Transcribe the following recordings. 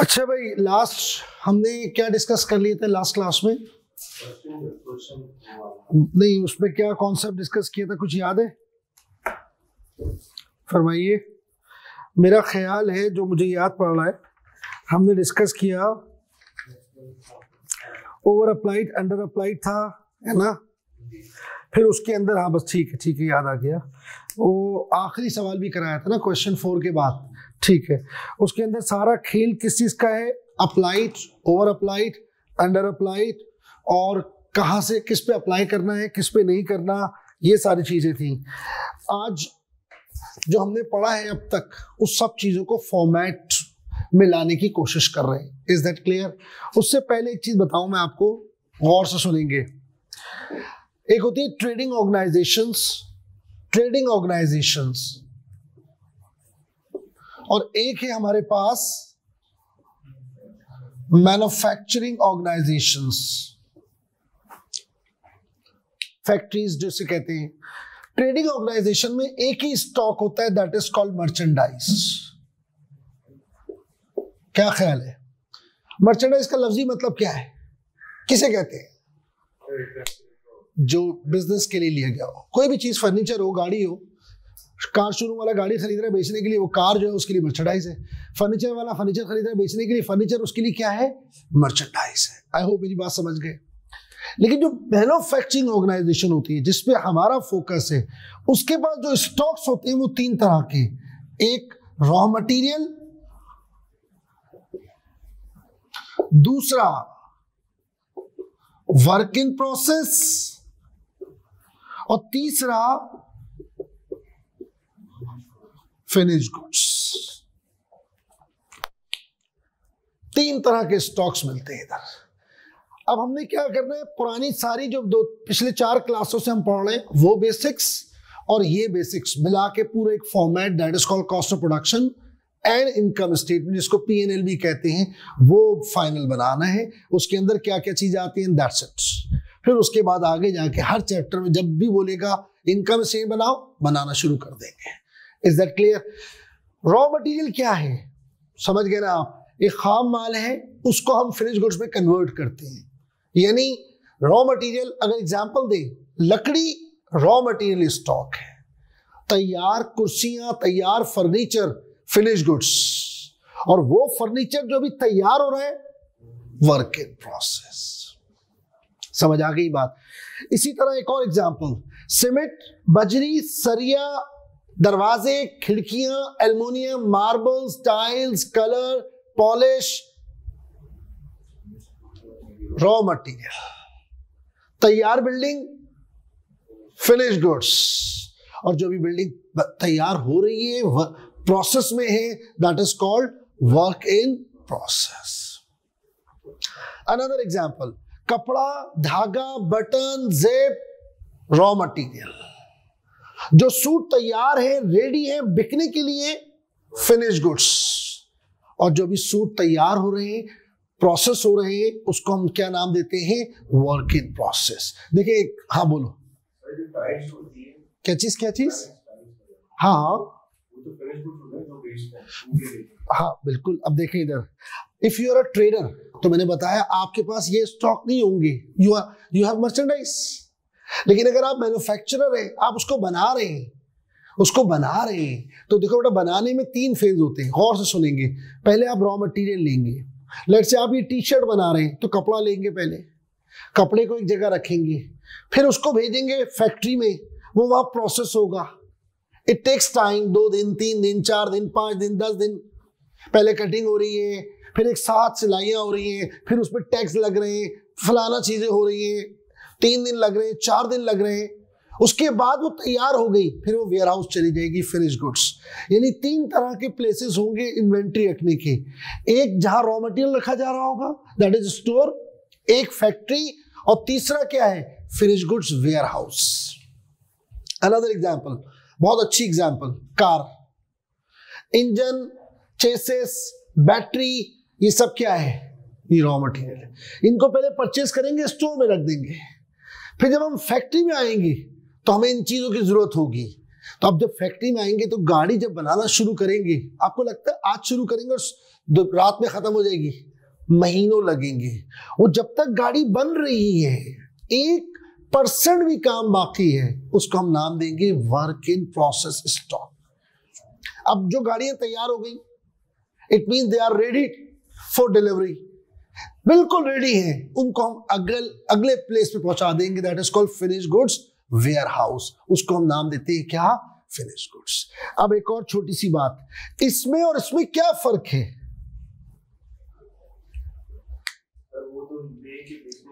अच्छा भाई, लास्ट हमने क्या डिस्कस कर लिए थे लास्ट क्लास में? नहीं, उसमें क्या कॉन्सेप्ट डिस्कस किया था, कुछ याद है? फरमाइए। मेरा ख्याल है, जो मुझे याद पड़ रहा है, हमने डिस्कस किया ओवर अप्लाइड, अंडर अप्लाइड था, है ना? फिर उसके अंदर, हाँ बस ठीक है, याद आ गया। वो आखिरी सवाल भी कराया था ना क्वेश्चन 4 के बाद, ठीक है। उसके अंदर सारा खेल किस चीज का है? Applied, over applied, under applied, और कहाँ से किस पे अप्लाई करना है, किस पे नहीं करना, ये सारी चीजें थी। आज जो हमने पढ़ा है अब तक, उस सब चीजों को फॉर्मेट में लाने की कोशिश कर रहे हैं। Is that clear? उससे पहले एक चीज बताऊं मैं आपको, गौर से सुनेंगे। एक होती है ट्रेडिंग ऑर्गेनाइजेशंस, और एक है हमारे पास मैन्युफैक्चरिंग ऑर्गेनाइजेशंस, फैक्ट्रीज जिसे कहते हैं। ट्रेडिंग ऑर्गेनाइजेशन में एक ही स्टॉक होता है, दैट इज कॉल्ड मर्चेंडाइज। क्या ख्याल है? मर्चेंडाइज का लफ्जी मतलब क्या है, किसे कहते हैं? जो बिजनेस के लिए लिया गया हो, कोई भी चीज, फर्नीचर हो, गाड़ी हो, कार शोरूम वाला गाड़ी खरीद रहा है बेचने के लिए, वो कार जो है उसके लिए मर्चेंडाइज है। फर्नीचर वाला फर्नीचर खरीद रहा है बेचने के लिए, फर्नीचर उसके लिए क्या है? मर्चेंडाइज है। आई होप मेरी बात समझ गए। लेकिन जो मैन्युफैक्चरिंग ऑर्गेनाइजेशन होती है, जिसपे हमारा फोकस है, उसके पास जो स्टॉक्स होते हैं वो 3 तरह के। एक रॉ मटेरियल, दूसरा वर्क इन प्रोसेस, और तीसरा फिनिश गुड्स। 3 तरह के स्टॉक्स मिलते हैं इधर। अब हमने क्या करना है, पुरानी सारी जो पिछले 4 क्लासों से हम पढ़ रहे हैं, वो बेसिक्स और ये बेसिक्स मिला के पूरा एक format, that is called cost of production and income statement, जिसको P&L भी कहते हैं, वो फाइनल बनाना है। उसके अंदर क्या क्या चीजें आती हैं, दैट्स इट। फिर उसके बाद आगे जाके हर चैप्टर में जब भी बोलेगा इनकम स्टेटमेंट बनाओ, बनाना शुरू कर देंगे। Is that clear? Raw material क्या है, समझ गए ना आप? एक खाम माल है, उसको हम फिनिश गुड्स में कन्वर्ट करते हैं। यानी रॉ मटेरियल, अगर एग्जांपल दे, लकड़ी रॉ मटेरियल स्टॉक है, तैयार कुर्सियां, तैयार फर्नीचर फिनिश गुड्स, और वो फर्नीचर जो भी तैयार हो रहा है वर्क इन प्रोसेस। समझ आ गई बात? इसी तरह एक और एग्जांपल, सीमेंट, बजरी, सरिया, दरवाजे, खिड़कियां, aluminium, marbles, tiles, colour, polish, raw material. तैयार बिल्डिंग फिनिश गुड्स, और जो भी बिल्डिंग तैयार हो रही है, प्रोसेस में है, that is called work in process. Another example, कपड़ा, धागा, बटन, जेब, रॉ मटेरियल। जो सूट तैयार है, रेडी है बिकने के लिए, फिनिश गुड्स। और जो भी सूट तैयार हो रहे हैं, प्रोसेस हो रहे हैं, उसको हम क्या नाम देते हैं? Work in process. देखिए, हाँ बोलो, क्या चीज? हाँ बिल्कुल। अब देखें इधर, if you are a trader, तो मैंने बताया आपके पास ये स्टॉक नहीं होंगे, यू हैव मर्चेंडाइज। लेकिन अगर आप मैन्युफैक्चरर हैं, आप उसको बना रहे हैं, तो देखो बेटा, बनाने में 3 फेज होते हैं, गौर से सुनेंगे। पहले आप रॉ मटेरियल लेंगे, लेट्स से आप ये टी-शर्ट बना रहे हैं, तो कपड़ा लेंगे, पहले कपड़े को एक जगह रखेंगे, फिर उसको भेजेंगे फैक्ट्री में, वो वहां प्रोसेस होगा। इट टेक्स टाइम, 2 दिन, 3 दिन, 4 दिन, 5 दिन, 10 दिन। पहले कटिंग हो रही है, फिर एक साथ सिलाइयां हो रही हैं, फिर उस पर टैक्स लग रहे हैं, फलाना चीजें हो रही हैं, 3 दिन लग रहे हैं, 4 दिन लग रहे हैं। उसके बाद वो तैयार हो गई, फिर वो वेयर हाउस चली जाएगी, फिनिश गुड्स। यानी 3 तरह के प्लेसेस होंगे इन्वेंट्री रखने के। एक जहां रॉ मटेरियल रखा जा रहा होगा, दैट इज स्टोर, एक फैक्ट्री, और तीसरा क्या है? Finish goods warehouse. Another example, बहुत अच्छी example, car, engine, chassis, battery, ये सब क्या है? ये रॉ मटेरियल है। इनको पहले परचेज करेंगे, स्टोर में रख देंगे, फिर जब हम फैक्ट्री में आएंगे तो हमें इन चीजों की जरूरत होगी, तो अब जब फैक्ट्री में आएंगे तो गाड़ी जब बनाना शुरू करेंगे, आपको लगता है आज शुरू करेंगे और रात में खत्म हो जाएगी? महीनों लगेंगे। वो जब तक गाड़ी बन रही है 1% भी काम बाकी है, उसको हम नाम देंगे वर्क इन प्रोसेस स्टॉक। अब जो गाड़ियां तैयार हो गई, it mean they are ready for delivery, बिल्कुल रेडी है, उनको हम अगले प्लेस पे पहुंचा देंगे, that is called finish goods warehouse. उसको हम नाम देते हैं क्या? Finish goods. अब एक और छोटी सी बात, इसमें और इसमें क्या फर्क है?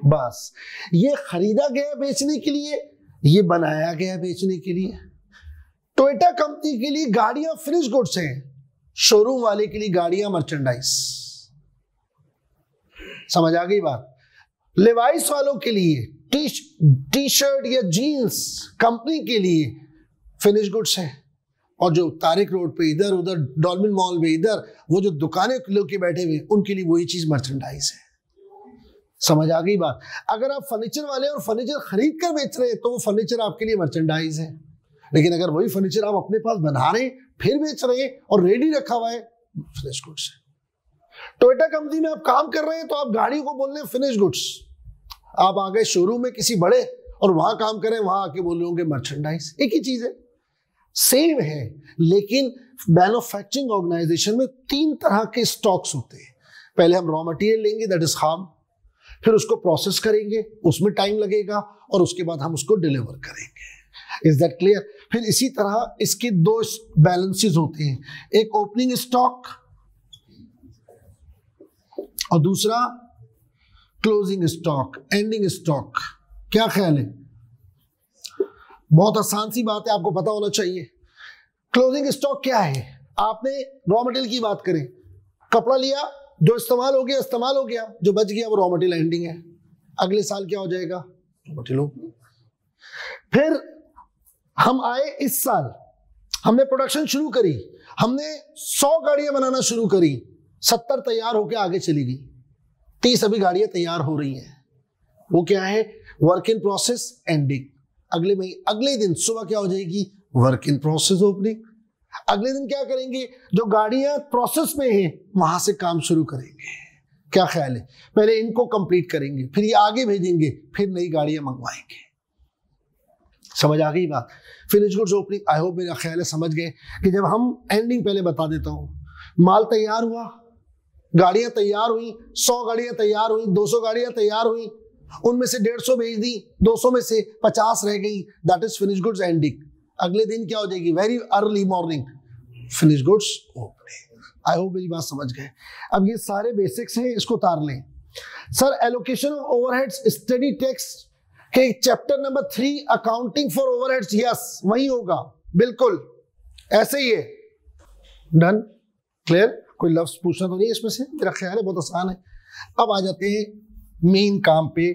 बस ये खरीदा गया बेचने के लिए, ये बनाया गया बेचने के लिए। टोयोटा कंपनी के लिए गाड़ियां फिनिश गुड्स हैं, शोरूम वाले के लिए गाड़ियां मर्चेंडाइज। समझ आ गई बात? लेवाइस वालों के लिए टी शर्ट या जीन्स कंपनी के लिए फिनिश गुड्स है, और जो तारिक रोड पे इधर उधर डॉल्फिन मॉल में इधर वो जो दुकानें लोग के बैठे हुए उनके लिए वही चीज मर्चेंडाइज है। समझ आ गई बात? अगर आप फर्नीचर वाले और फर्नीचर खरीद कर बेच रहे हैं तो वो फर्नीचर आपके लिए मर्चेंडाइज है, लेकिन अगर वही फर्नीचर आप अपने पास बना रहे फिर बेच रहे हैं और रेडी रखा हुआ है, फिनिश गुड्स है। टोयोटा कंपनी में आप काम कर रहे हैं तो आप गाड़ी को बोल रहे हैं फिनिश गुड्स। आप आ गए शोरूम में किसी बड़े और वहां काम करें, वहां आके बोल रहे होंगे मर्चेंडाइज। एक ही चीज है, सेम है, लेकिन मैन्युफैक्चरिंग ऑर्गेनाइजेशन में 3 तरह के स्टॉक्स होते हैं। पहले हम रॉ मटेरियल लेंगे, दैट इज खाम, फिर उसको प्रोसेस करेंगे, उसमें टाइम लगेगा, और उसके बाद हम उसको डिलीवर करेंगे। Is that clear? फिर इसी तरह इसके 2 बैलेंसेस होते हैं, एक ओपनिंग स्टॉक और दूसरा क्लोजिंग स्टॉक, एंडिंग स्टॉक। क्या ख्याल है? बहुत आसान सी बात है, आपको पता होना चाहिए। क्लोजिंग स्टॉक क्या है? आपने रॉ मटेरियल की बात करें, कपड़ा लिया, जो इस्तेमाल हो गया, जो बच गया वो रॉ मटेरियल एंडिंग है। अगले साल क्या हो जाएगा? Raw material. फिर हम आए इस साल, हमने प्रोडक्शन शुरू करी, हमने 100 गाड़ियां बनाना शुरू करी, 70 तैयार होकर आगे चली गई, 30 अभी गाड़ियां तैयार हो रही हैं। वो क्या है? Work in process ending. अगले दिन सुबह क्या हो जाएगी? Work in process opening. अगले दिन क्या करेंगे? जो गाड़ियां प्रोसेस में हैं वहां से काम शुरू करेंगे। क्या ख्याल है? पहले इनको कंप्लीट करेंगे, फिर ये आगे भेजेंगे, फिर नई गाड़ियां मंगवाएंगे। समझ आ गई बात? Finish goods opening. I hope मेरा ख्याल है समझ गए कि जब हम एंडिंग, पहले बता देता हूं, माल तैयार हुआ, गाड़ियां तैयार हुई, 100 गाड़ियां तैयार हुई, 200 गाड़ियां तैयार हुई, उनमें से 150 भेज दी, 200 में से 50 रह गई, that is finish goods ending. अगले दिन क्या हो जाएगी? Very early morning, finish goods opening. I hope मेरी बात समझ गए। अब ये सारे बेसिक्स हैं, इसको उतार लें। Sir allocation of overheads study text के chapter number 3 accounting for overheads, yes वही होगा, बिल्कुल ऐसे ही है। डन? क्लियर? कोई लफ्ज पूछना तो नहीं इसमें से? मेरा ख्याल है बहुत आसान है। अब आ जाते हैं मेन काम पे।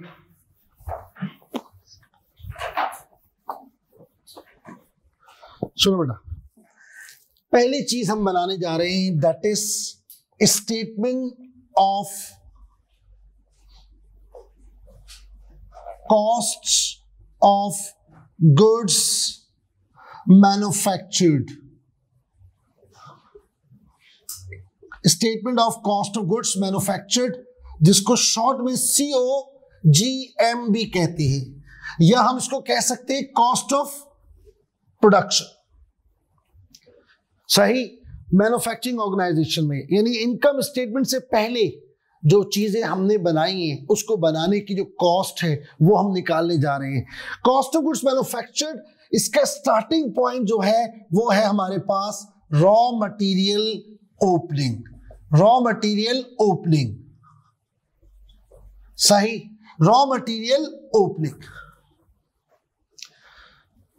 सुनो बेटा, पहली चीज हम बनाने जा रहे हैं, that is statement of costs of goods manufactured. Statement of cost of goods manufactured, जिसको शॉर्ट में COGM कहते हैं, या हम इसको कह सकते हैं कॉस्ट ऑफ प्रोडक्शन। सही? मैन्युफैक्चरिंग ऑर्गेनाइजेशन में, यानी इनकम स्टेटमेंट से पहले जो चीजें हमने बनाई हैं उसको बनाने की जो कॉस्ट है वो हम निकालने जा रहे हैं। कॉस्ट ऑफ गुड्स मैन्युफैक्चर्ड, इसका स्टार्टिंग पॉइंट जो है वो है हमारे पास raw material opening. Raw material opening, सही? Raw material opening.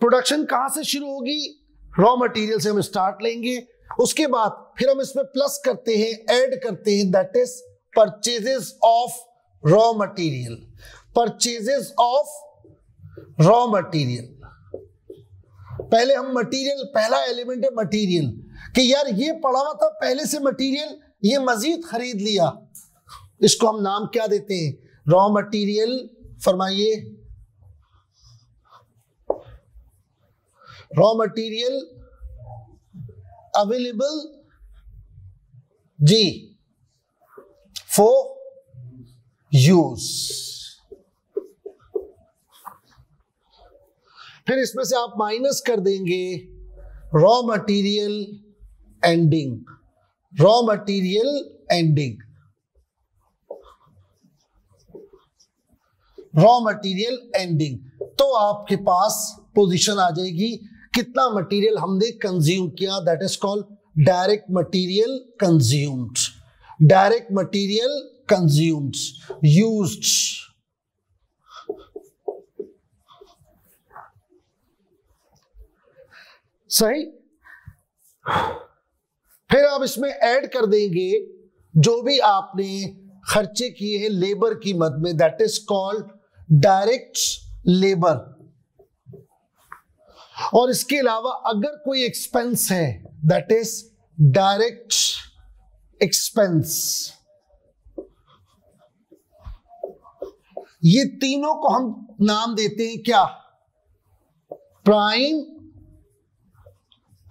प्रोडक्शन कहां से शुरू होगी? रॉ मटेरियल से हम स्टार्ट लेंगे, उसके बाद फिर हम इसमें प्लस करते हैं, ऐड करते हैं, that is purchases of raw material. Purchases of raw material. पहले हम मटेरियल, पहला एलिमेंट है मटेरियल, कि यार ये पड़ा हुआ था पहले से मटेरियल, ये मजीद खरीद लिया, इसको हम नाम क्या देते हैं? Raw material. फरमाइए। रॉ मटेरियल अवेलेबल जी फॉर यूज। फिर इसमें से आप माइनस कर देंगे raw material ending, raw material ending, raw material ending, तो आपके पास पोजीशन आ जाएगी कितना मटेरियल हमने कंज्यूम किया, that is called direct material consumed, direct material consumed, used. सही। फिर आप इसमें ऐड कर देंगे जो भी आपने खर्चे किए हैं लेबर की मद में, that is called direct labour. और इसके अलावा अगर कोई एक्सपेंस है दैट इज डायरेक्ट एक्सपेंस। ये तीनों को हम नाम देते हैं क्या, प्राइम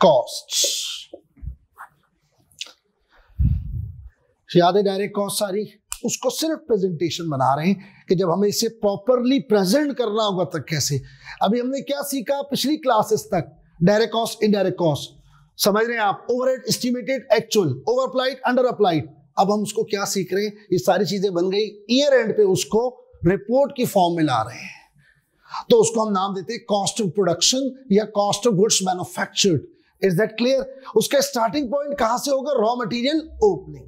कॉस्ट। याद है डायरेक्ट कॉस्ट सारी, उसको सिर्फ प्रेजेंटेशन बना रहे हैं कि जब हमें इसे प्रॉपरली प्रेजेंट करना होगा तब कैसे। अभी हमने क्या सीखा पिछली क्लासेस तक, डायरेक्ट कॉस्ट, इनडायरेक्ट कॉस्ट, समझ रहे हैं आप, overhead, estimated, actual, over applied, under applied. अब हम उसको क्या सीख रहे हैं, ये सारी चीजें बन गई, ईयर एंड पे उसको रिपोर्ट की फॉर्म में ला रहे हैं, तो उसको हम नाम देते हैं कॉस्ट ऑफ प्रोडक्शन या cost of goods manufactured. Is that clear? उसका स्टार्टिंग पॉइंट कहां से होगा, रॉ मटेरियल ओपनिंग।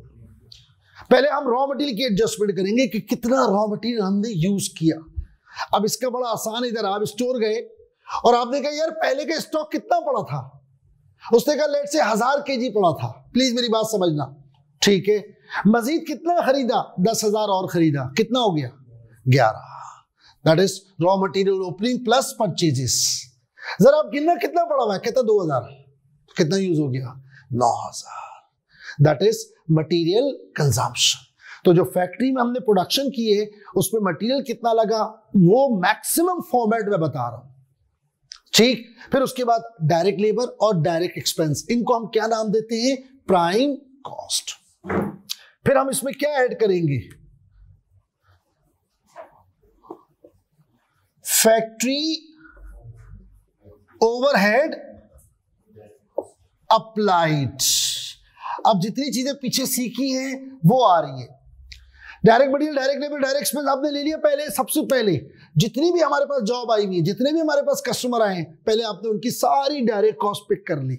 पहले हम रॉ मटेरियल की एडजस्टमेंट करेंगे कि कितना रॉ मटेरियल हमने यूज किया। अब इसका बड़ा आसान, इधर आप स्टोर गए और आपने कहा यार पहले का स्टॉक कितना पड़ा था, उसने कहा लेट से 1000 केजी पड़ा था, प्लीज मेरी बात समझना, ठीक है। मजीद कितना खरीदा, 10,000 और खरीदा, कितना हो गया 11। That is raw material opening plus purchases. जरा आप गिनना कितना पड़ा हुआ है, कहता 2000, कितना यूज हो गया 9000। That is material consumption. तो जो फैक्ट्री में हमने प्रोडक्शन की है उसमें मटेरियल कितना लगा वो मैक्सिमम फॉर्मेट में बता रहा हूं, ठीक। फिर उसके बाद डायरेक्ट लेबर और डायरेक्ट एक्सपेंस, इनको हम क्या नाम देते हैं, प्राइम कॉस्ट। फिर हम इसमें क्या ऐड करेंगे, फैक्ट्री ओवरहेड अप्लाइड। अब जितनी चीजें पीछे सीखी हैं वो आ रही है। Direct material, direct labour, direct expense आपने ले लिया पहले, सबसे पहले जितनी भी हमारे पास जॉब आई हुई है, जितने भी हमारे पास कस्टमर आए हैं, पहले आपने उनकी सारी डायरेक्ट कॉस्ट पिक कर ली।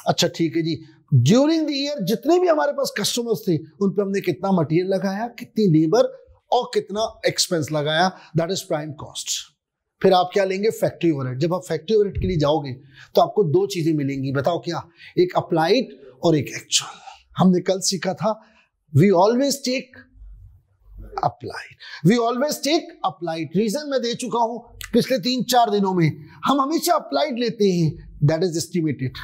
अच्छा ठीक है जी, ड्यूरिंग द ईयर जितने भी हमारे पास कस्टमर्स थे उन पर हमने कितना मटेरियल लगाया, कितनी लेबर और कितना एक्सपेंस लगाया, दैट इज प्राइम कॉस्ट। फिर आप क्या लेंगे, फैक्ट्री ओवरहेड। जब आप फैक्ट्री ओवरहेड के लिए जाओगे तो आपको दो चीजें मिलेंगी, बताओ क्या, एक अप्लाइड और एक एक्चुअल। हमने कल सीखा था we always take applied, we always take applied. Reason मैं दे चुका हूं पिछले 3-4 दिनों में, हम हमेशा अप्लाइड लेते हैं, दैट इज एस्टिमेटेड।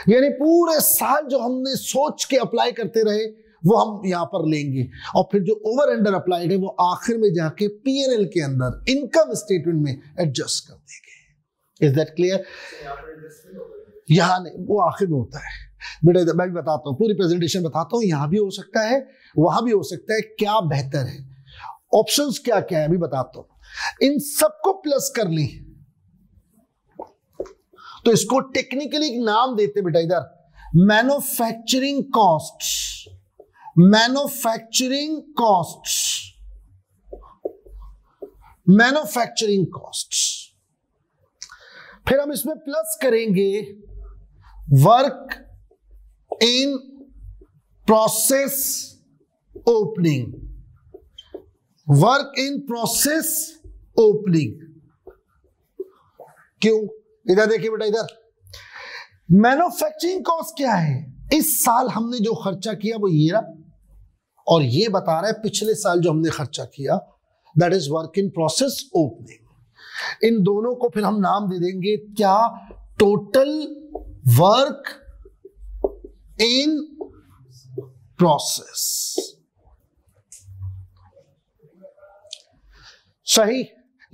यानी पूरे साल जो हमने सोच के अप्लाई करते रहे वो हम यहां पर लेंगे, और फिर जो ओवर अंडर अप्लाइड है वो आखिर में जाके पीएनएल के अंदर इनकम स्टेटमेंट में एडजस्ट कर देंगे। Is that clear? यहां नहीं, वो आखिर में होता है बेटा। मैं भी बताता हूँ, पूरी प्रेजेंटेशन बताता हूँ, यहां भी हो सकता है वहां भी हो सकता है, क्या बेहतर है, ऑप्शंस क्या क्या है अभी बताता हूं। इन सबको प्लस कर ली तो इसको टेक्निकली एक नाम देते बेटा, इधर manufacturing cost, manufacturing cost, manufacturing cost. फिर हम इसमें प्लस करेंगे work in process opening, work in process opening. क्यों? इधर देखिए बेटा, इधर मैन्युफैक्चरिंग कॉस्ट क्या है, इस साल हमने जो खर्चा किया वो ये रहा, और ये बता रहा है पिछले साल जो हमने खर्चा किया, that is work in process opening. इन दोनों को फिर हम नाम दे देंगे क्या, टोटल वर्क इन प्रोसेस। सही।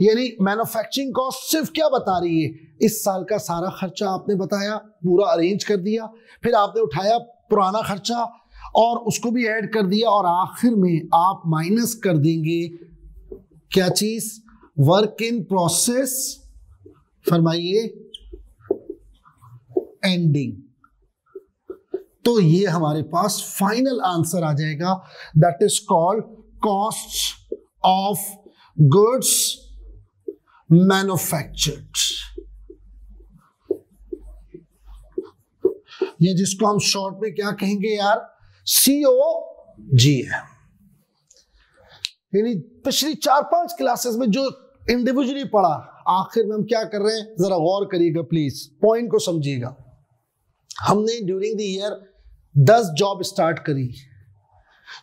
यानी मैन्युफैक्चरिंग कॉस्ट सिर्फ क्या बता रही है, इस साल का सारा खर्चा आपने बताया, पूरा अरेंज कर दिया, फिर आपने उठाया पुराना खर्चा और उसको भी ऐड कर दिया, और आखिर में आप माइनस कर देंगे क्या चीज, वर्क इन प्रोसेस, फरमाइए, एंडिंग। तो ये हमारे पास फाइनल आंसर आ जाएगा, that is called cost of goods manufactured, ये जिसको हम शॉर्ट में क्या कहेंगे यार, COGM। यानी पिछली 4-5 क्लासेस में जो इंडिविजुअली पढ़ा, आखिर में हम क्या कर रहे हैं, जरा गौर करिएगा प्लीज, पॉइंट को समझिएगा। हमने during the year 10 job start करी,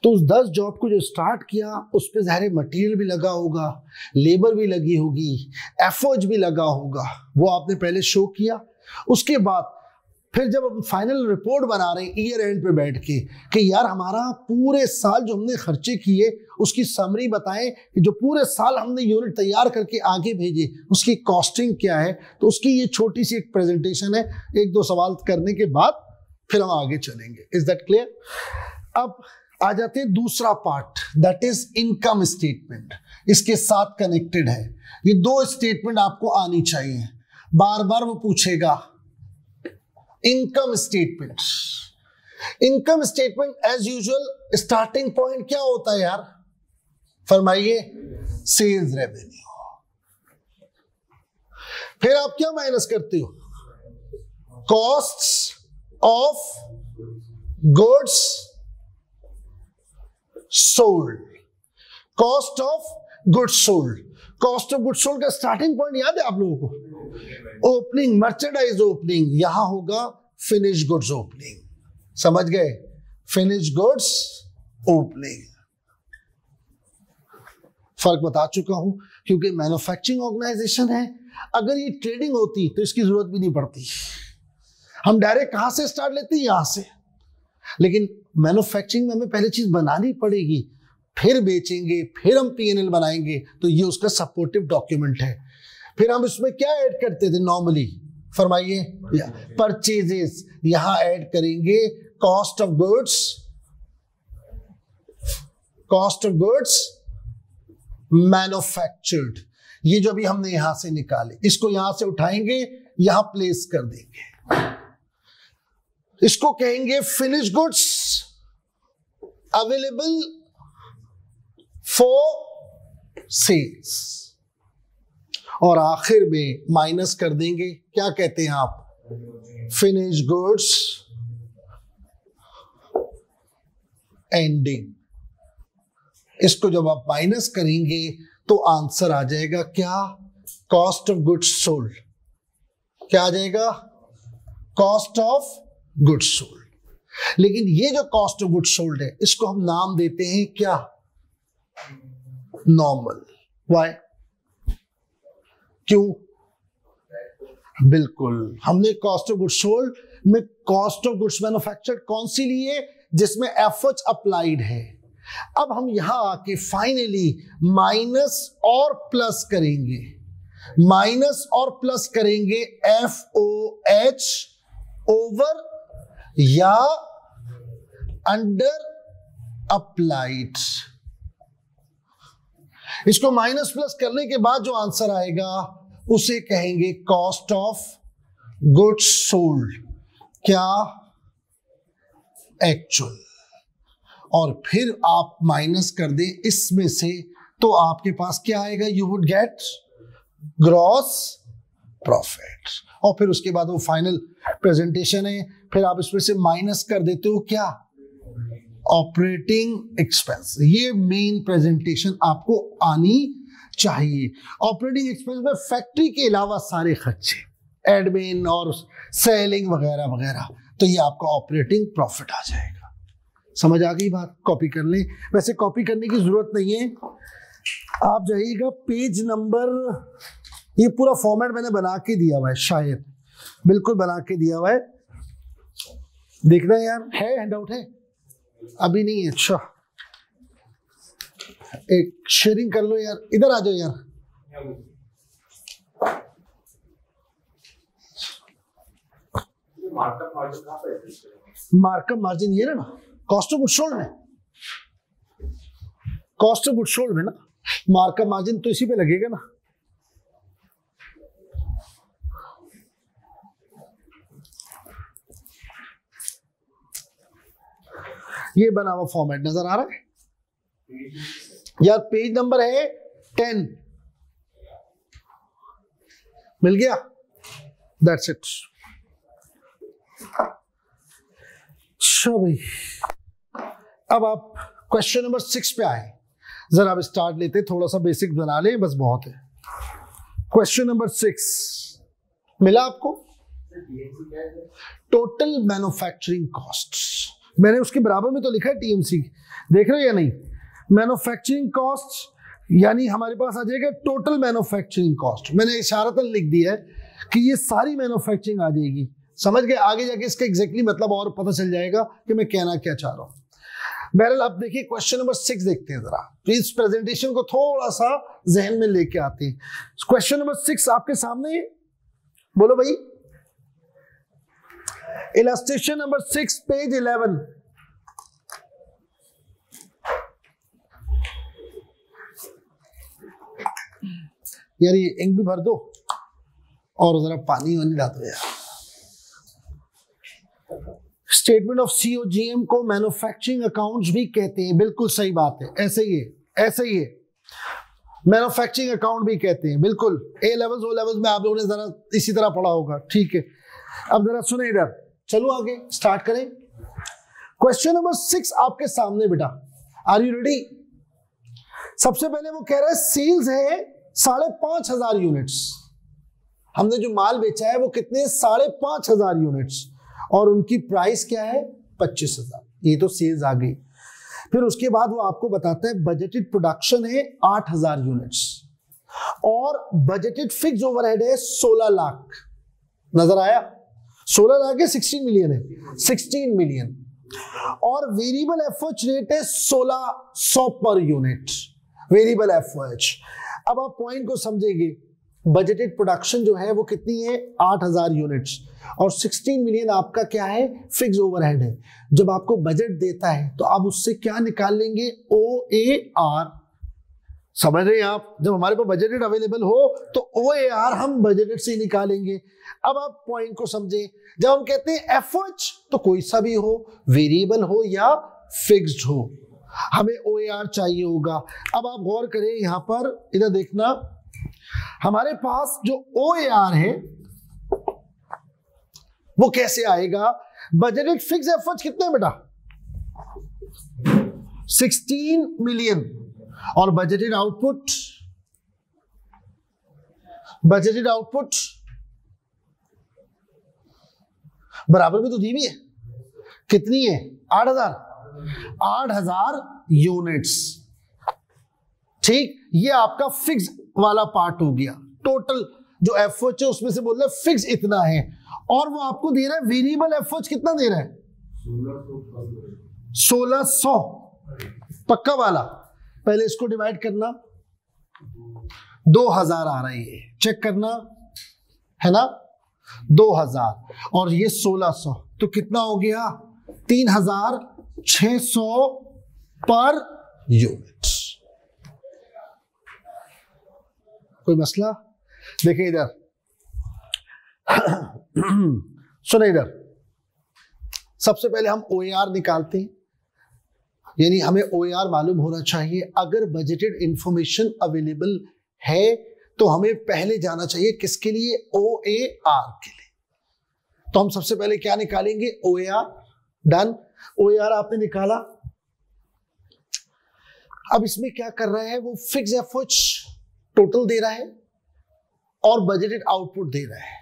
तो उस 10 जॉब को जो स्टार्ट किया उस पर ज़ाहिर मटेरियल भी लगा होगा, लेबर भी लगी होगी, एफर्ट भी लगा होगा, वो आपने पहले शो किया। उसके बाद फिर जब हम फाइनल रिपोर्ट बना रहे हैं ईयर एंड पे बैठ के कि यार हमारा पूरे साल जो हमने खर्चे किए उसकी समरी बताएं कि जो पूरे साल हमने यूनिट तैयार करके आगे भेजे उसकी कॉस्टिंग क्या है, तो उसकी ये छोटी सी एक प्रेजेंटेशन है, 1-2 सवाल करने के बाद फिर हम आगे चलेंगे। Is that clear? अब आ जाते हैं दूसरा part, that is income statement. इसके साथ कनेक्टेड है, ये 2 स्टेटमेंट आपको आनी चाहिए, बार बार वो पूछेगा। Income statement, income statement as usual starting point क्या होता है यार, फरमाइए, सेल्स रेवेन्यू। फिर आप क्या माइनस करते हो, costs of goods sold, cost of goods sold. Cost of goods sold का स्टार्टिंग पॉइंट याद है आप लोगों को, ओपनिंग मर्चेंडाइज ओपनिंग, यहां होगा फिनिश गुड्स ओपनिंग, समझ गए, फिनिश गुड्स ओपनिंग। फर्क बता चुका हूं, क्योंकि मैन्युफैक्चरिंग ऑर्गेनाइजेशन है, अगर ये ट्रेडिंग होती तो इसकी जरूरत भी नहीं पड़ती, हम डायरेक्ट कहां से स्टार्ट लेते हैं, यहां से। लेकिन मैन्युफैक्चरिंग में हमें पहले चीज बनानी पड़ेगी, फिर बेचेंगे, फिर हम P&L बनाएंगे, तो ये उसका सपोर्टिव डॉक्यूमेंट है। फिर हम इसमें क्या ऐड करते थे नॉर्मली, फरमाइए, परचेजेस, यहां ऐड करेंगे cost of goods, cost of goods manufactured, ये जो अभी हमने यहां से निकाले, इसको यहां से उठाएंगे, यहां प्लेस कर देंगे, इसको कहेंगे finish goods available for sales, और आखिर में माइनस कर देंगे, क्या कहते हैं आप, फिनिश गुड्स एंडिंग। इसको जब आप माइनस करेंगे तो आंसर आ जाएगा क्या, कॉस्ट ऑफ गुड्स सोल्ड। क्या आ जाएगा, कॉस्ट ऑफ गुड्स सोल्ड। लेकिन ये जो कॉस्ट ऑफ गुड्स सोल्ड है, इसको हम नाम देते हैं क्या, नॉर्मल। व्हाई, क्यों, बिल्कुल, हमने कॉस्ट ऑफ गुड्स सोल्ड में कॉस्ट ऑफ गुड्स मैन्युफैक्चर्ड कौन सी ली है, जिसमें एफर्ट्स अप्लाइड है। अब हम यहां आके फाइनली माइनस और प्लस करेंगे, माइनस और प्लस करेंगे FOH ओवर या अंडर अप्लाइड। इसको माइनस प्लस करने के बाद जो आंसर आएगा उसे कहेंगे कॉस्ट ऑफ गुड्स सोल्ड, क्या, एक्चुअल। और फिर आप माइनस कर दें इसमें से, तो आपके पास क्या आएगा, you would get gross profit. और फिर उसके बाद वो फाइनल प्रेजेंटेशन है, फिर आप इसमें से माइनस कर देते हो क्या, ऑपरेटिंग एक्सपेंस। ये मेन प्रेजेंटेशन आपको आनी चाहिए। ऑपरेटिंग एक्सपेंस में फैक्ट्री के अलावा सारे खर्चे, एडमिन और सेलिंग वगैरह वगैरह, तो ये आपका ऑपरेटिंग प्रॉफिट आ जाएगा। समझ आ गई बात, कॉपी कर लें। वैसे कॉपी करने की जरूरत नहीं है, आप जाइएगा पेज नंबर, ये पूरा फॉर्मेट मैंने बना के दिया हुआ है, शायद बिल्कुल बना के दिया हुआ है, देखना है यार, है हैंडआउट है, अभी नहीं है, अच्छा एक शेयरिंग कर लो यार, इधर आ जाओ यार। मार्कअप मार्जिन ये ना कॉस्ट ऑफ गुड सोल्ड में, कॉस्ट ऑफ गुड सोल्ड में ना मार्कअप मार्जिन तो इसी पे लगेगा ना। ये बना हुआ फॉर्मेट नजर आ रहा है यार, पेज नंबर है 10, मिल गया, दैट्स इट। अच्छा भाई, अब आप क्वेश्चन नंबर 6 पे आए, जरा अब स्टार्ट लेते, थोड़ा सा बेसिक बना ले, बस बहुत है। क्वेश्चन नंबर 6 मिला आपको, टोटल मैन्युफैक्चरिंग कॉस्ट, मैंने उसके बराबर में तो लिखा है टीएमसी, देख रहे हो या नहीं। मैन्युफैक्चरिंग कॉस्ट यानी हमारे पास आ जाएगा टोटल मैन्युफैक्चरिंग कॉस्ट, मैंने इशारतन लिख दिया है कि ये सारी मैन्युफैक्चरिंग आ जाएगी, समझ गए। आगे जाके इसका एग्जैक्टली मतलब और पता चल जाएगा कि मैं कहना क्या चाह रहा हूं। बहरहाल अब देखिए क्वेश्चन नंबर 6 देखते हैं जरा, प्लीज प्रेजेंटेशन को थोड़ा सा जहन में लेके आते हैं। क्वेश्चन नंबर 6 आपके सामने, बोलो भाई। Illustration number 6 page 11। यार ये इंक भी भर दो और जरा पानी वानी ला दो यार। स्टेटमेंट ऑफ सीओजीएम को मैन्युफैक्चरिंग अकाउंट्स भी कहते हैं, बिल्कुल सही बात है, ऐसे ही है, ऐसे ही है, मैन्युफैक्चरिंग अकाउंट भी कहते हैं, बिल्कुल। ए लेवल्स ओ लेवल्स में आप लोगों ने जरा इसी तरह पढ़ा होगा, ठीक है। अब जरा सुने इधर, चलो आगे स्टार्ट करें। क्वेश्चन नंबर 6 आपके सामने बेटा, आर यू रेडी। सबसे पहले वो कह रहा है सेल्स है 5,500 यूनिट्स, हमने जो माल बेचा है वो कितने, 5,500 यूनिट्स, और उनकी प्राइस क्या है 25,000, ये तो सेल्स आ गई। फिर उसके बाद वो आपको बताता है बजटेड प्रोडक्शन है 8,000 यूनिट्स और बजटेड फिक्स ओवरहेड है 16 लाख, नजर आया, 16 लाख है 16 मिलियन है, 16 मिलियन, और वेरिएबल एफओएच रेट है 1600 पर यूनिट, वेरिएबल एफओएच। अब आप पॉइंट को समझेंगे, बजटेड प्रोडक्शन जो है वो कितनी है 8,000 यूनिट्स और 16 मिलियन आपका क्या है फिक्स ओवरहेड है। जब आपको बजट देता है तो आप उससे क्या निकाल लेंगे, OAR, समझ रहे हैं आप। जब हमारे पास बजटेड अवेलेबल हो तो OAR हम बजटेड से ही निकालेंगे। अब आप पॉइंट को समझें, जब हम कहते हैं एफओएच तो कोई सा भी हो, वेरिएबल हो या फिक्स्ड हो, हमें OAR चाहिए होगा। अब आप गौर करें यहां पर, इधर देखना, हमारे पास जो OAR है वो कैसे आएगा, बजटेड फिक्स एफर्ट्स कितने बेटा 16 मिलियन और बजटेड आउटपुट, बजटेड आउटपुट बराबर में तो दी हुई है, कितनी है 8,000 यूनिट्स, ठीक। ये आपका फिक्स वाला पार्ट हो गया, टोटल जो एफओएच है उसमें से बोल रहे फिक्स इतना है, और वो आपको दे रहा है वेरिएबल एफओएच कितना दे रहा है 1600, पक्का वाला। पहले इसको डिवाइड करना, 2000 आ रही है, चेक करना है ना, 2000 और ये 1600 तो कितना हो गया 3,600 पर यूनिट। कोई मसला, देखिए इधर सुने इधर, सबसे पहले हम OAR निकालते हैं, यानी हमें OAR मालूम होना चाहिए। अगर बजटेड इंफॉर्मेशन अवेलेबल है तो हमें पहले जाना चाहिए किसके लिए, OAR के लिए। तो हम सबसे पहले क्या निकालेंगे, OAR, डन, OAR आपने निकाला। अब इसमें क्या कर रहा है वो, फिक्स एफओएच टोटल दे रहा है और बजटेड आउटपुट दे रहा है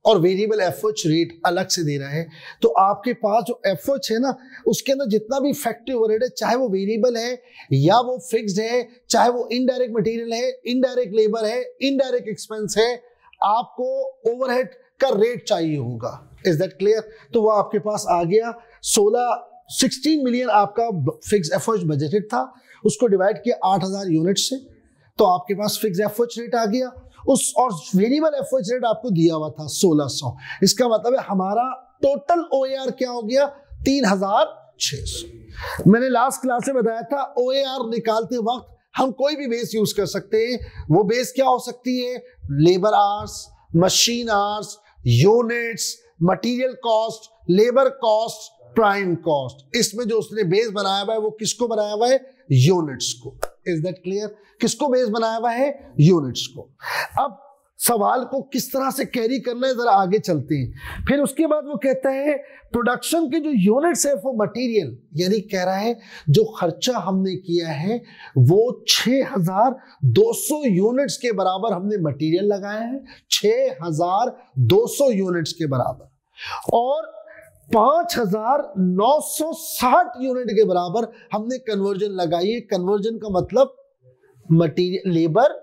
और वेरिएबल एफओएच रेट अलग से दे रहा है। तो आपके पास जो एफओएच है ना, उसके अंदर जितना भी फैक्ट्री ओवरहेड है, चाहे वो वेरिएबल है या वो फिक्स्ड है, चाहे वो इनडायरेक्ट मटेरियल है, इनडायरेक्ट लेबर है, इनडायरेक्ट एक्सपेंस है, आपको ओवरहेड का रेट चाहिए होगा। Is that clear. तो वो आपके पास आ गया 16 मिलियन आपका फिक्स एफओएच बजटेड था, उसको डिवाइड किया 8,000 यूनिट से, तो आपके पास फिक्स एफओएच रेट आ गया उस, और वेरिएबल एफओएच रेट आपको दिया हुआ था 1600। इसका मतलब है हमारा टोटल OAR क्या हो गया 3600। मैंने लास्ट क्लास में बताया था OAR निकालते वक्त हम कोई भी बेस यूज कर सकते हैं। वो बेस क्या हो सकती है, labour hours, machine hours, units, material cost, labour cost, prime cost. इसमें जो उसने बेस बनाया हुआ है वो किसको बनाया हुआ है, यूनिट्स को। Is that clear? किसको बेस बनाया हुआ है, यूनिट्स को। अब सवाल को किस तरह से कैरी करना है जरा आगे चलते हैं। फिर उसके बाद वो कहता है प्रोडक्शन के जो यूनिट्स है वो मटेरियल, यानी कह रहा है जो खर्चा हमने किया है वो 6200 यूनिट्स के बराबर हमने मटेरियल लगाया है, 6200 यूनिट्स के बराबर, और 5960 यूनिट के बराबर हमने कन्वर्जन लगाई है। कन्वर्जन का मतलब मटेरियल, लेबर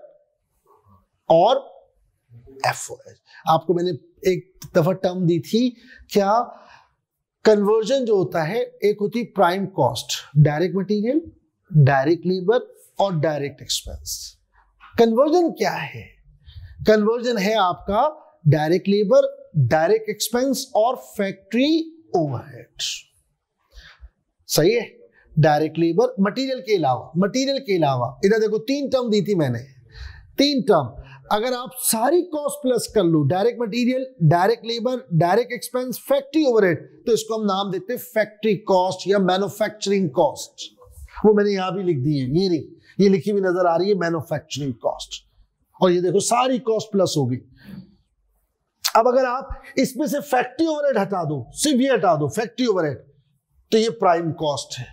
और FOH। आपको मैंने एक दफा टर्म दी थी क्या, कन्वर्जन जो होता है एक होती prime cost, direct material, direct labour और डायरेक्ट एक्सपेंस। कन्वर्जन क्या है, कन्वर्जन है आपका डायरेक्ट लेबर, डायरेक्ट एक्सपेंस और फैक्ट्री ओवरहेड। सही है, डायरेक्ट लेबर, मटेरियल के अलावा, मटेरियल के अलावा इधर देखो 3 टर्म दी थी मैंने, 3 टर्म। अगर आप सारी कॉस्ट प्लस कर लो, direct material, direct labour, direct expense, factory overhead, तो इसको हम नाम देते हैं फैक्ट्री कॉस्ट या मैन्युफैक्चरिंग कॉस्ट। वो मैंने यहां भी लिख दी है, ये नहीं, ये लिखी हुई नजर आ रही है मैन्युफैक्चरिंग कॉस्ट। और ये देखो सारी कॉस्ट प्लस होगी। अब अगर आप इसमें से फैक्ट्री ओवरहेड हटा दो, सिर्फ ये हटा दो फैक्ट्री ओवरहेड, तो ये प्राइम कॉस्ट है।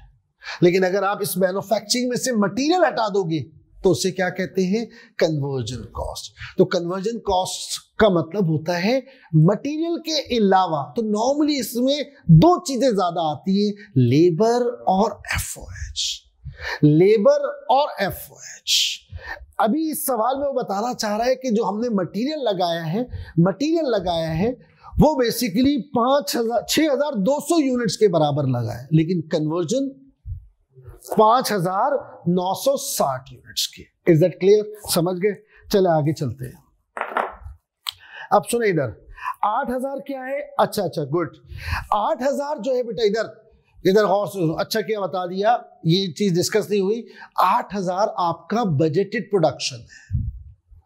लेकिन अगर आप इस मैन्युफैक्चरिंग में से मटेरियल हटा दोगे तो उसे क्या कहते हैं, कन्वर्जन कॉस्ट। तो कन्वर्जन कॉस्ट का मतलब होता है मटेरियल के अलावा। तो नॉर्मली इसमें 2 चीजें ज्यादा आती है, लेबर और FOH, लेबर और FOH। अभी इस सवाल में वो बताना चाह रहा है कि जो हमने मटेरियल लगाया है वो बेसिकली 6200 यूनिट्स के बराबर लगा है, लेकिन कन्वर्जन 5960 यूनिट्स की। Is that clear? समझ गए? चले आगे चलते हैं। अब सुने इधर 8000 क्या है, अच्छा गुड। 8000 जो है बेटा इधर और सुनो, अच्छा क्या बता दिया, ये चीज डिस्कस नहीं हुई। 8000 आपका बजटेड प्रोडक्शन है,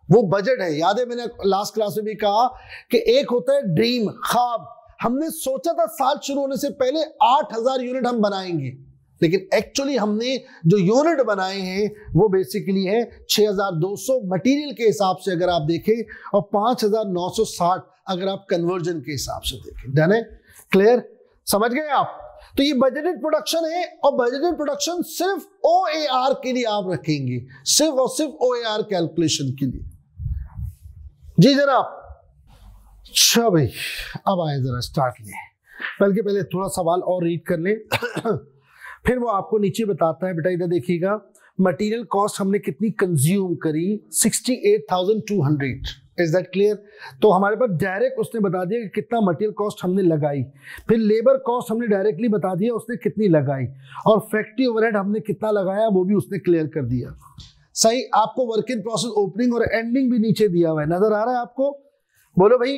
वो बजट है। याद है मैंने लास्ट क्लास में भी कहा कि एक होता है ड्रीम, ख्वाब। हमने सोचा था साल शुरू होने से पहले 8000 यूनिट हम बनाएंगे, लेकिन एक्चुअली हमने जो यूनिट बनाए हैं वो बेसिकली है 6200 मटेरियल के हिसाब से अगर आप देखें, और 5960 अगर आप कन्वर्जन के हिसाब से देखें। डन है? क्लियर? समझ गए आप? तो ये बजटेड प्रोडक्शन है, और बजटेड प्रोडक्शन सिर्फ OAR के लिए आप रखेंगे, सिर्फ और सिर्फ OAR कैलकुलेशन के लिए। जी जनाब। अच्छा भाई, अब आए जरा स्टार्ट लें। बल्कि पहले थोड़ा सवाल और रीड कर लें फिर वो आपको नीचे बताता है। बेटा इधर देखिएगा, मटेरियल कॉस्ट हमने कितनी कंज्यूम करी, 68,200। Is that clear? तो हमारे पास डायरेक्ट उसने बता दिया कि कितना मटेरियल कॉस्ट हमने लगाई, फिर लेबर कॉस्ट हमने डायरेक्टली बता दिया उसने कितनी लगाई, और फैक्ट्री ओवरहेड हमने कितना लगाया वो भी उसने क्लियर कर दिया। सही। आपको वर्क इन प्रोसेस ओपनिंग और एंडिंग भी नीचे दिया हुआ है, नजर आ रहा है आपको? बोलो भाई।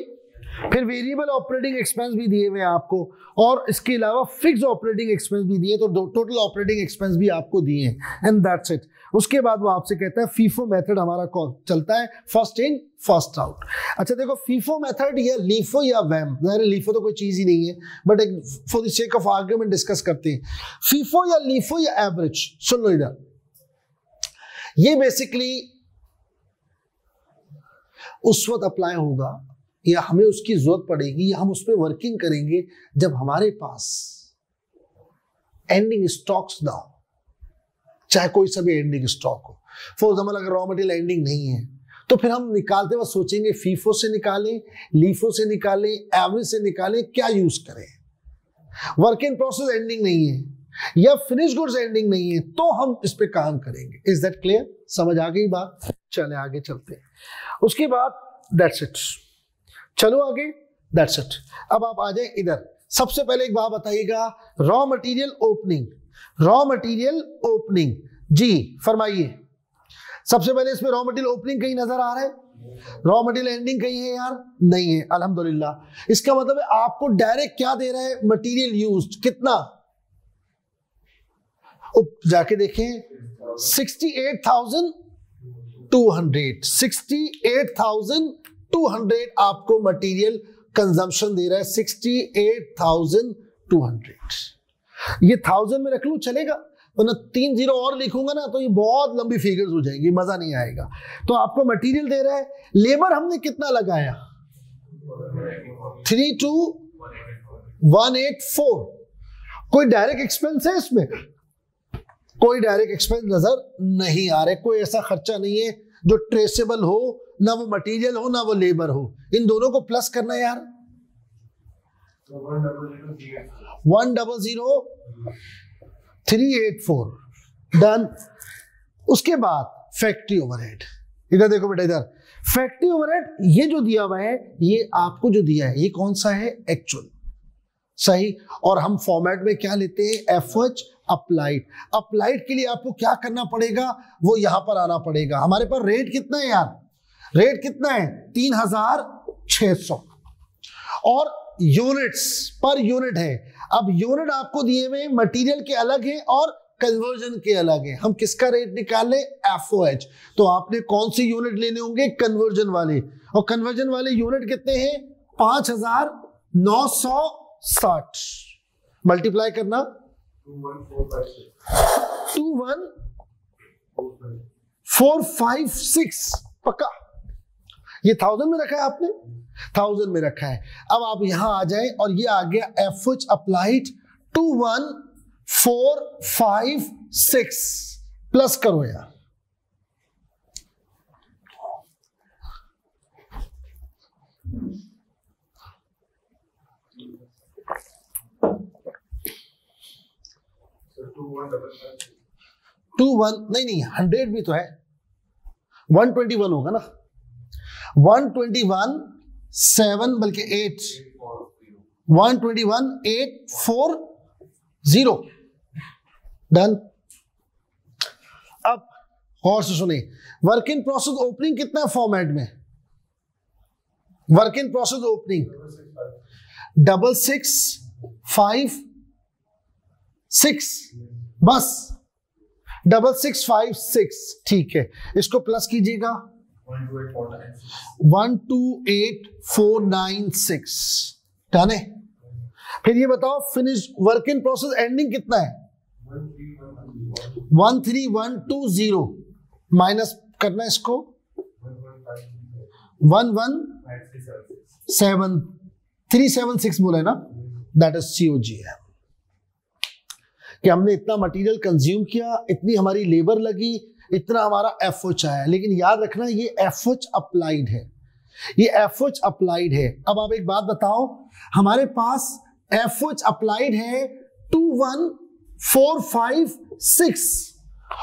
फिर वेरिएबल ऑपरेटिंग एक्सपेंस भी दिए हुए हैं आपको, और इसके अलावा फिक्स ऑपरेटिंग एक्सपेंस भी दिए, तो टोटल ऑपरेटिंग एक्सपेंस भी आपको दिए हैं, एंड दैट्स इट। उसके बाद वो आपसे कहता है फीफो मेथड हमारा चलता है, फर्स्ट इन फर्स्ट आउट। अच्छा देखो, फीफो मेथड या लीफो या वैम, लीफो तो कोई चीज ही नहीं है, बट एक for the sake of argument discuss करते हैं। फीफो या लीफो या एवरेज, सुन लो इधर, ये बेसिकली उस वक्त अप्लाई होगा या हमें उसकी जरूरत पड़ेगी या हम उस पर वर्किंग करेंगे जब हमारे पास एंडिंग स्टॉक्स ना हो, चाहे कोई सा भी एंडिंग स्टॉक हो। फॉर एग्जाम्पल अगर रॉ मटेरियल एंडिंग नहीं है तो फिर हम निकालते वक्त सोचेंगे फीफो से निकालें, लीफो से निकालें, एवरेज से निकालें, क्या यूज करें। वर्क इन प्रोसेस एंडिंग नहीं है या फिनिश गुड्स एंडिंग नहीं है तो हम इस पे काम करेंगे। Is that clear? समझ आ गई बात? चले आगे चलते हैं। उसके बाद दैट्स इट, चलो आगे, दैट्स इट। अब आप आ जाए इधर। सबसे पहले एक बात बताइएगा, raw material opening, raw material opening. जी फरमाइए। सबसे पहले इसमें रॉ मटेरियल ओपनिंग कहीं नजर आ रहा है? रॉ मटेरियल एंडिंग कहीं है यार? नहीं है, अल्हम्दुलिल्लाह। इसका मतलब है आपको डायरेक्ट क्या दे रहा है? मटेरियल यूज्ड कितना? जाके देखें 68,200 68,200 आपको मटेरियल कंजम्पशन दे रहा है। 68,200 ये 1000 में रख लूं चलेगा, वरना 3 0 और लिखूंगा ना तो ये बहुत लंबी फिगर्स हो जाएंगी, मजा नहीं आएगा। तो आपको मटेरियल दे रहा है। लेबर हमने कितना लगाया? 32,184। कोई डायरेक्ट एक्सपेंस है इसमें? कोई डायरेक्ट एक्सपेंस नजर नहीं आ रहा है। कोई ऐसा खर्चा नहीं है जो ट्रेसेबल हो, ना वो मटेरियल हो ना वो लेबर हो। इन दोनों को प्लस करना है यार। 100,384 डन। उसके बाद फैक्ट्री ओवरहेड, इधर देखो बेटा, इधर फैक्ट्री ओवरहेड ये जो दिया हुआ है, ये आपको जो दिया है ये कौन सा है? एक्चुअल, सही। और हम फॉर्मेट में क्या लेते हैं? FH applied. अप्लाइड के लिए आपको क्या करना पड़ेगा? वो यहां पर आना पड़ेगा। हमारे पास रेट कितना है यार? रेट कितना है? 3,600 और यूनिट्स पर यूनिट है। अब यूनिट आपको दिए हुए मटेरियल के अलग है और कन्वर्जन के अलग है। हम किसका रेट निकालें? एफओएच। तो आपने कौन सी यूनिट लेने होंगे? कन्वर्जन वाले। और कन्वर्जन वाले यूनिट कितने हैं? 5,960 मल्टीप्लाई करना 21,456 पक्का। ये 1000 में रखा है आपने? 1000 में रखा है। अब आप यहां आ जाएं और ये आ गया एफएच अप्लाइड 21,456 प्लस करो यार। नहीं 100 भी तो है, 121 होगा ना। 121 7 बल्कि 8 121,840 डन। अब और से सुने, वर्क इन प्रोसेस ओपनिंग कितना है फॉर्मेट में? वर्क इन प्रोसेस ओपनिंग 6656 बस 6656 ठीक है। इसको प्लस कीजिएगा 128,496 डन है। फिर ये बताओ finish work in process ending कितना है? 13120 माइनस करना इसको 117,376 बोला है ना, दैट इज COG है कि हमने इतना मटेरियल कंज्यूम किया, इतनी हमारी लेबर लगी, इतना हमारा एफओच आया। लेकिन याद रखना ये एफओच अप्लाइड है, ये एफओच अप्लाइड है। अब आप एक बात बताओ, हमारे पास एफओच अप्लाइड है 21,456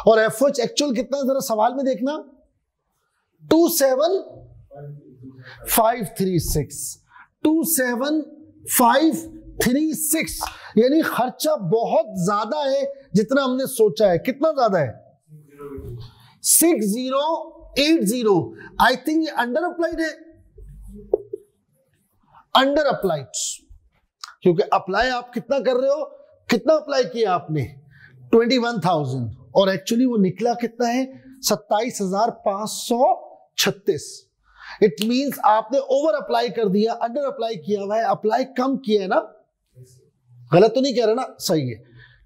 और एफओच एक्चुअल कितना जरा सवाल में देखना 27,536 27,536 यानी खर्चा बहुत ज्यादा है जितना हमने सोचा है। कितना ज्यादा है? 6080। आई थिंक ये अंडर अप्लाइड है, अंडर अप्लाइड, क्योंकि अप्लाई आप कितना कर रहे हो? कितना अप्लाई किया आपने? 21,000 और एक्चुअली वो निकला कितना है? 27,536। इट मींस आपने ओवर अप्लाई कर दिया, अंडर अप्लाई किया हुआ है, अप्लाई कम किया है ना। गलत तो नहीं कह रहा ना? सही है,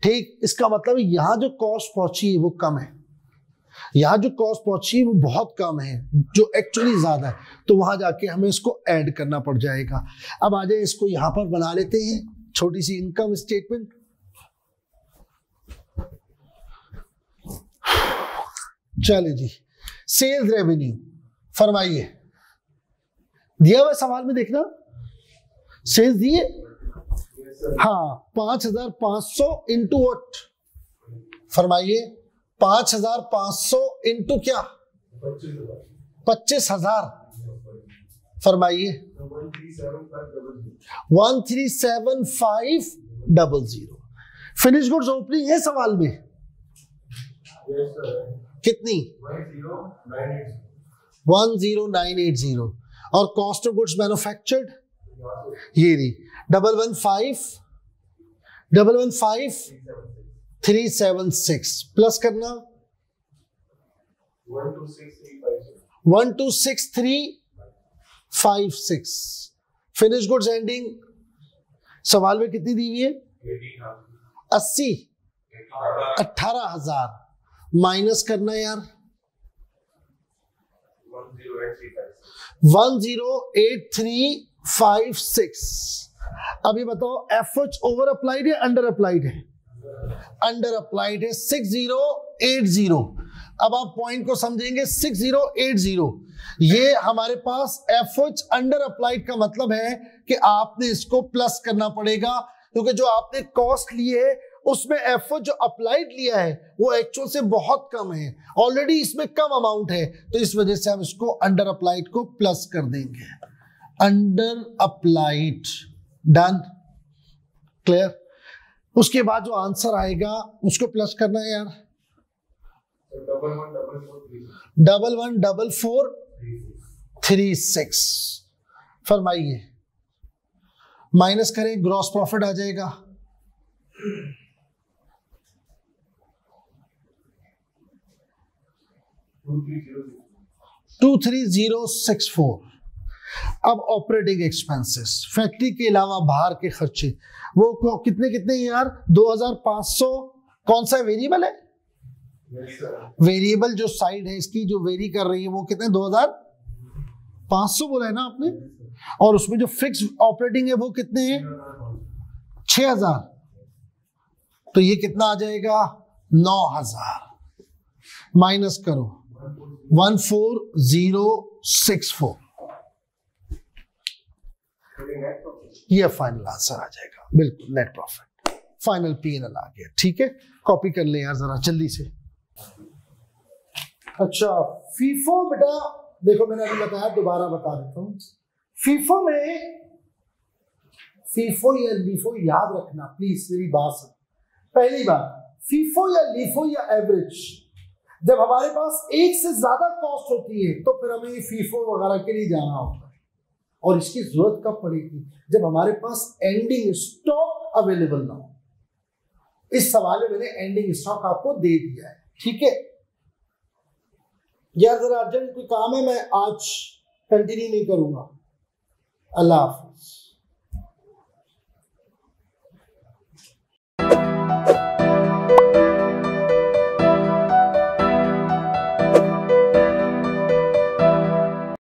ठीक। इसका मतलब यहां जो कॉस्ट पहुंची है वो कम है, यहां जो कॉस्ट पहुंची है वो बहुत कम है, जो एक्चुअली ज्यादा है। तो वहां जाके हमें इसको ऐड करना पड़ जाएगा। अब आ जाए, इसको यहां पर बना लेते हैं छोटी सी इनकम स्टेटमेंट। चलिए जी, सेल्स रेवेन्यू फरमाइए। दिया हुआ सवाल में देखना, सेल्स दिए, हाँ 5,500 इंटू वट, फरमाइए 5,500 इंटू क्या? 25,000, फरमाइए 137,500। फिनिश गुड्स ओपनिंग है सवाल में, कितनी 10980 और कॉस्ट ऑफ गुड्स मैन्युफैक्चर्ड ये दी 115,376 प्लस करना 126,356 फिनिश गुड्स एंडिंग सवाल में कितनी दी हुई है 80 18,000 माइनस करना यार 108,356 अभी बताओ एफएच ओवर अप्लाइड है अंडर अप्लाइड है अंडर अप्लाइड है 6080 अब आप पॉइंट को समझेंगे 6080 ये हमारे पास एफएच अंडर अप्लाइड का मतलब है कि आपने इसको प्लस करना पड़ेगा क्योंकि जो आपने कॉस्ट ली है उसमें एफएच जो अप्लाइड लिया है वो एक्चुअल से बहुत कम है ऑलरेडी इसमें कम अमाउंट है तो इस वजह से हम इसको अंडर अप्लाइड को प्लस कर देंगे अंडर अप्लाइड डन क्लियर उसके बाद जो आंसर आएगा उसको प्लस करना है यार 114436 फरमाइए माइनस करें ग्रॉस प्रॉफिट आ जाएगा 23064 अब ऑपरेटिंग एक्सपेंसेस फैक्ट्री के अलावा बाहर के खर्चे वो कितने कितने यार 2500 कौन सा वेरिएबल है वेरिएबल जो साइड है इसकी जो वेरी कर रही है वो कितने 2500 बोला है ना आपने और उसमें जो फिक्स ऑपरेटिंग है वो कितने हैं 6000 तो ये कितना आ जाएगा 9000 माइनस करो 14064 ये फाइनल आंसर आ जाएगा बिल्कुल नेट प्रॉफिट फाइनल P&L आ गया ठीक है कॉपी कर ले यार जरा जल्दी से अच्छा फीफो बेटा देखो मैंने अभी बताया दोबारा बता देता हूं फीफो में फीफो या लीफो याद रखना प्लीज मेरी बात सुन पहली बात फीफो या लीफो या एवरेज जब हमारे पास एक से ज्यादा कॉस्ट होती है तो फिर हमें फीफो वगैरह के लिए जाना होता है और इसकी जरूरत कब पड़ेगी जब हमारे पास एंडिंग स्टॉक अवेलेबल ना हो इस सवाल में मैंने एंडिंग स्टॉक आपको दे दिया है ठीक है यार जरा अर्जेंट कोई काम है मैं आज कंटिन्यू नहीं करूंगा अल्लाह हाफिज।